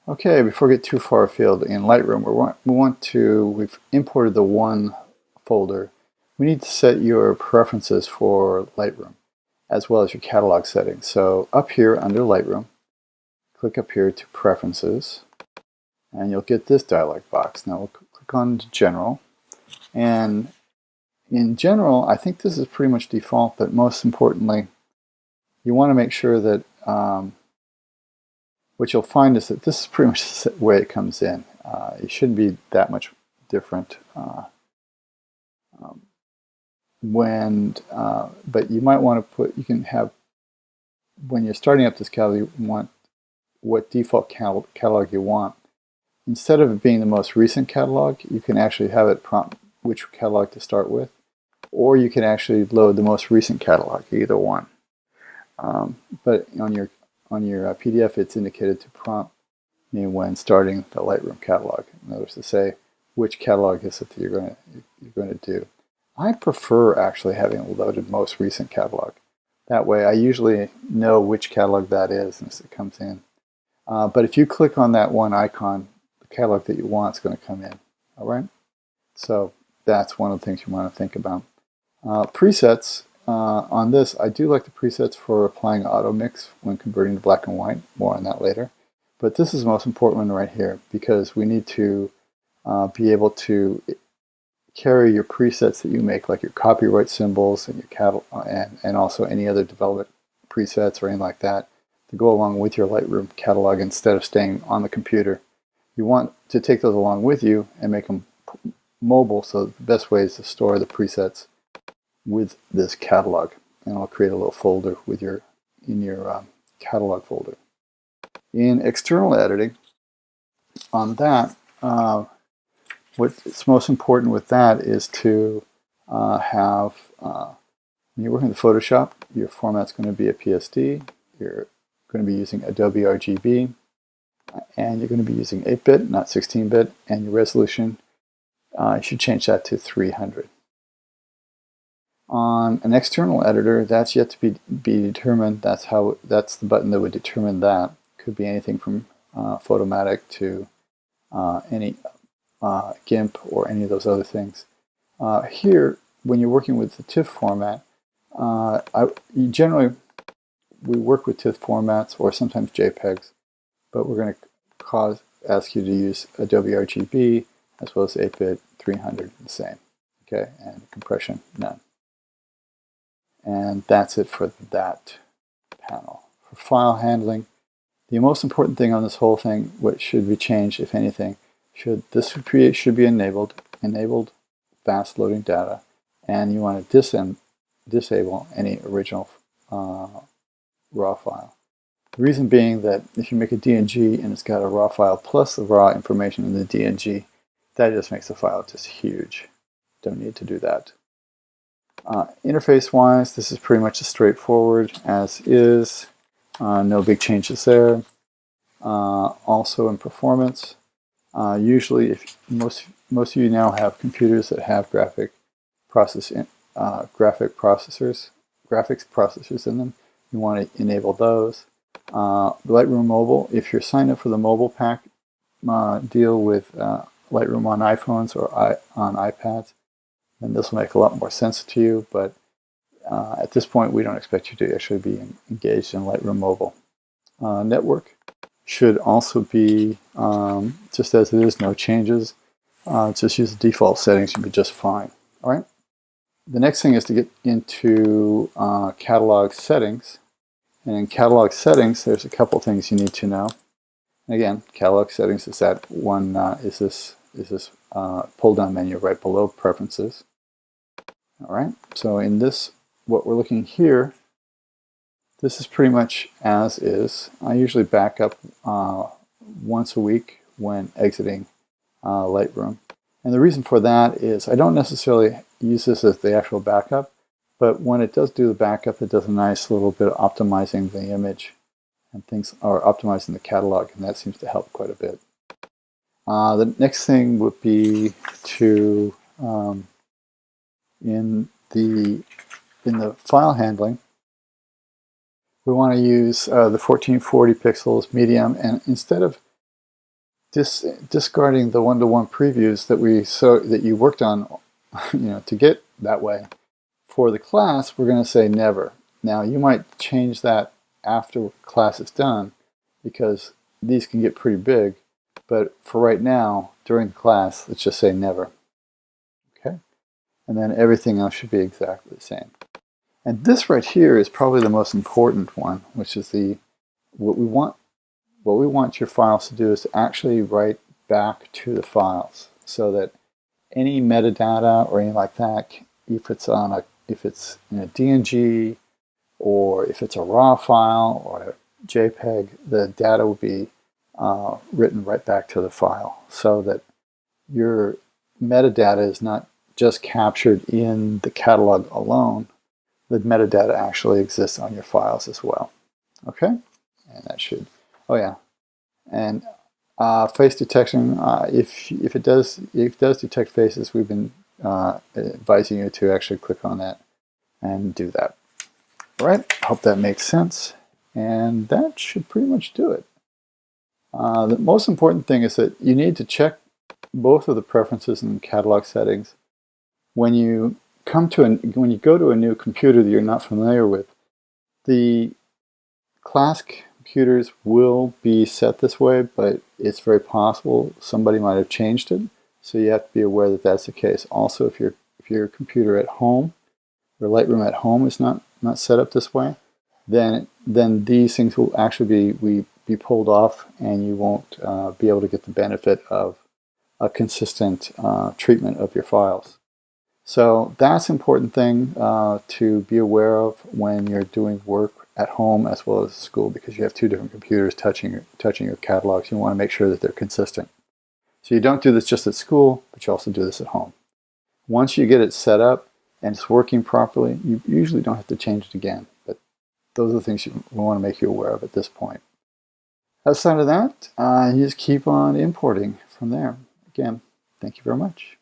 Okay, before we get too far afield in Lightroom, we've imported the one folder. We need to set your preferences for Lightroom as well as your catalog settings. So up here under Lightroom, click up here to Preferences, and you'll get this dialog box. Now we'll click on General, and in general, I think this is pretty much default, but most importantly, you want to make sure that what you'll find is that this is pretty much the way it comes in. It shouldn't be that much different but you might want to you can have, when you're starting up this catalog, you want what default catalog you want. Instead of it being the most recent catalog, you can actually have it prompt which catalog to start with, or you can actually load the most recent catalog, either one. But on your PDF, it's indicated to prompt me when starting the Lightroom catalog. In other words, to say which catalog is it that you're going to do. I prefer actually having loaded most recent catalog. That way, I usually know which catalog that is as it comes in. But if you click on that one icon, the catalog that you want is going to come in. All right. So that's one of the things you want to think about. Presets. On this, I do like the presets for applying auto mix when converting to black and white. More on that later. But this is the most important one right here, because we need to be able to carry your presets that you make, like your copyright symbols and your and also any other development presets or anything like that, to go along with your Lightroom catalog instead of staying on the computer. You want to take those along with you and make them mobile, so the best way is to store the presets with this catalog, and I'll create a little folder with in your catalog folder. In external editing, on that, what's most important with that is to have, when you're working with Photoshop, your format's going to be a PSD, you're going to be using Adobe RGB, and you're going to be using 8-bit, not 16-bit, and your resolution, you should change that to 300. On an external editor, that's yet to be determined. That's the button that would determine that. Could be anything from Photomatic to any GIMP or any of those other things. Here, when you're working with the TIFF format, generally we work with TIFF formats or sometimes JPEGs, but we're going to ask you to use Adobe RGB as well as 8-bit, 300, the same. Okay, and compression, none. And that's it for that panel. For file handling, the most important thing on this whole thing, what should be changed, if anything, should be enabled fast loading data, and you want to disable any original raw file. The reason being that if you make a DNG and it's got a raw file plus the raw information in the DNG, that just makes the file just huge. Don't need to do that. Interface-wise, this is pretty much as straightforward as is. No big changes there. Also in performance, usually, if most of you now have computers that have graphics processors in them, you want to enable those. Lightroom Mobile, if you're signed up for the mobile pack deal with Lightroom on iPhones or on iPads, then this will make a lot more sense to you, but at this point we don't expect you to actually be engaged in Lightroom Mobile. Network should also be just as it is, no changes. Just use the default settings, you'll be just fine. All right. The next thing is to get into catalog settings. And in catalog settings, there's a couple things you need to know. And again, catalog settings is that one is this pull-down menu right below preferences. All right. So in this, what we're looking here, this is pretty much as is. I usually back up once a week when exiting Lightroom. And the reason for that is I don't necessarily use this as the actual backup, but when it does do the backup, it does a nice little bit of optimizing the image and things, or optimizing the catalog, and that seems to help quite a bit. The next thing would be to, in the file handling, we want to use the 1440 pixels medium, and instead of discarding the one-to-one previews that you worked on, to get that way. For the class, we're going to say never. Now, you might change that after class is done, because these can get pretty big. But for right now, during class, let's just say never. Okay, and then everything else should be exactly the same. And this right here is probably the most important one, which is what we want your files to do is to actually write back to the files, so that any metadata or anything like that, if it's in a DNG, or if it's a RAW file or a JPEG, the data will be written right back to the file, so that your metadata is not just captured in the catalog alone. The metadata actually exists on your files as well. Okay, and that should. Oh yeah, and face detection. If it does detect faces, we've been advising you to actually click on that and do that. All right. Hope that makes sense, and that should pretty much do it. The most important thing is that you need to check both of the preferences and catalog settings when you go to a new computer that you're not familiar with. The class computers will be set this way, but it's very possible somebody might have changed it, so you have to be aware that that's the case. Also, if your computer at home, your Lightroom at home is not set up this way, then these things will actually be pulled off, and you won't be able to get the benefit of a consistent treatment of your files. So that's an important thing to be aware of when you're doing work at home as well as school, because you have two different computers touching your catalogs. You want to make sure that they're consistent. So you don't do this just at school, but you also do this at home. Once you get it set up and it's working properly, you usually don't have to change it again. But those are the things we want to make you aware of at this point. Outside of that, you just keep on importing from there. Again, thank you very much.